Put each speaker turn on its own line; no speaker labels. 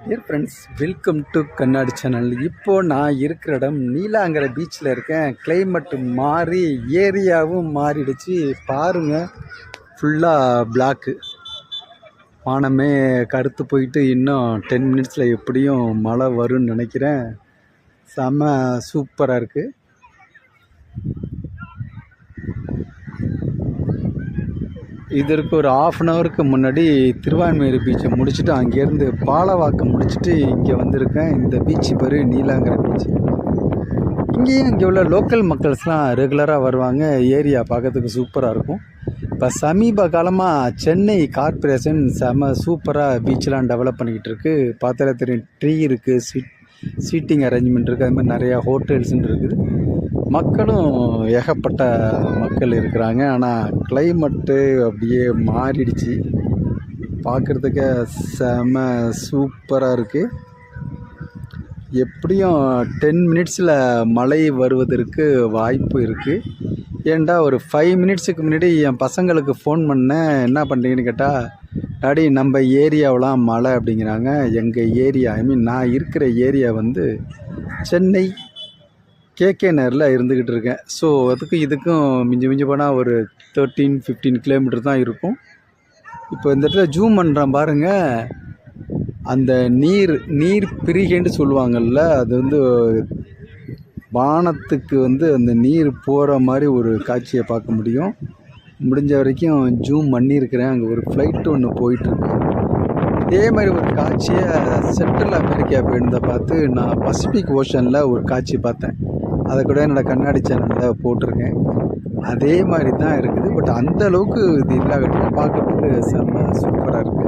Dear friends, welcome to கண்ணாடி channel. இப்போது நான் இருக்கிற இடம் நீலாங்கரை பீச்சில் இருக்கேன். கிளைமேட்டு மாறி ஏரியாவும் மாறிடுச்சு. பாருங்கள், ஃபுல்லாக பிளாக்கு. வானமே கருத்து போயிட்டு இன்னும் 10 மினிட்ஸில் எப்படியும் மழை வரும்னு நினைக்கிறேன். செம்ம சூப்பராக இருக்குது. இதற்கு ஒரு 1/2 ஹவருக்கு முன்னாடி திருவான்மையூர் பீச்சை முடிச்சுட்டு அங்கேருந்து பாலவாக்கம் முடிச்சுட்டு இங்கே வந்திருக்கேன். இந்த பீச்சு பேர் நீலாங்கரை பீச்சு. இங்கேயும் இங்கே உள்ள லோக்கல் மக்கள்ஸ்லாம் ரெகுலராக வருவாங்க. ஏரியா பார்க்கறதுக்கு சூப்பராக இருக்கும். இப்போ சமீப காலமாக சென்னை கார்ப்பரேஷன் செம சூப்பராக பீச்செலாம் டெவலப் பண்ணிக்கிட்டு இருக்குது. பார்த்தாலே தெரியும், ட்ரீ இருக்குது, சீட்டிங் அரேஞ்ச்மெண்ட் இருக்குது, அது மாதிரி நிறையா ஹோட்டல்ஸுன்னு இருக்குது. மக்களும் ஏகப்பட்ட மக்கள் இருக்கிறாங்க. ஆனால் கிளைமேட்டு அப்படியே மாறிடுச்சு. பார்க்குறதுக்கே செம சூப்பராக இருக்குது. எப்படியும் 10 மினிட்ஸில் மழை வருவதற்கு வாய்ப்பு இருக்குது. ஏன்டா ஒரு 5 மினிட்ஸுக்கு முன்னாடி என் பசங்களுக்கு ஃபோன் பண்ணேன். என்ன பண்ணுறீங்கன்னு கேட்டால், டாடி நம்ம ஏரியாவெலாம் மழை அப்படிங்கிறாங்க. எங்கள் ஏரியா, நான் இருக்கிற ஏரியா வந்து சென்னை கேகே நகரில் இருந்துக்கிட்டு இருக்கேன். ஸோ இதுக்கும் மிஞ்சி போனால் ஒரு 13-15 கிலோமீட்டர் தான் இருக்கும். இப்போ இந்த இடத்துல ஜூம் பண்ணுறேன் பாருங்கள். அந்த நீர் பிரிகைன்னு சொல்லுவாங்கள்ல, அது வந்து வானத்துக்கு வந்து அந்த நீர் போகிற மாதிரி ஒரு காட்சியை பார்க்க முடியும். முடிஞ்ச வரைக்கும் ஜூம் பண்ணியிருக்கிறேன். அங்கே ஒரு ஃப்ளைட்டு ஒன்று போயிட்டுருக்கு. இதே மாதிரி ஒரு காட்சியை சென்ட்ரல் அமெரிக்கா போயிருந்த பார்த்து நான் பசிபிக் ஓஷனில் ஒரு காட்சி பார்த்தேன். அதை கூட என்னோடய கண்ணாடி சேனலில் போட்டிருக்கேன். அதே மாதிரி தான் இருக்குது. பட் அந்த அளவுக்கு இது இல்லாகட்டும், பார்க்குறதுக்கு செம்ம சூப்பராக இருக்குது.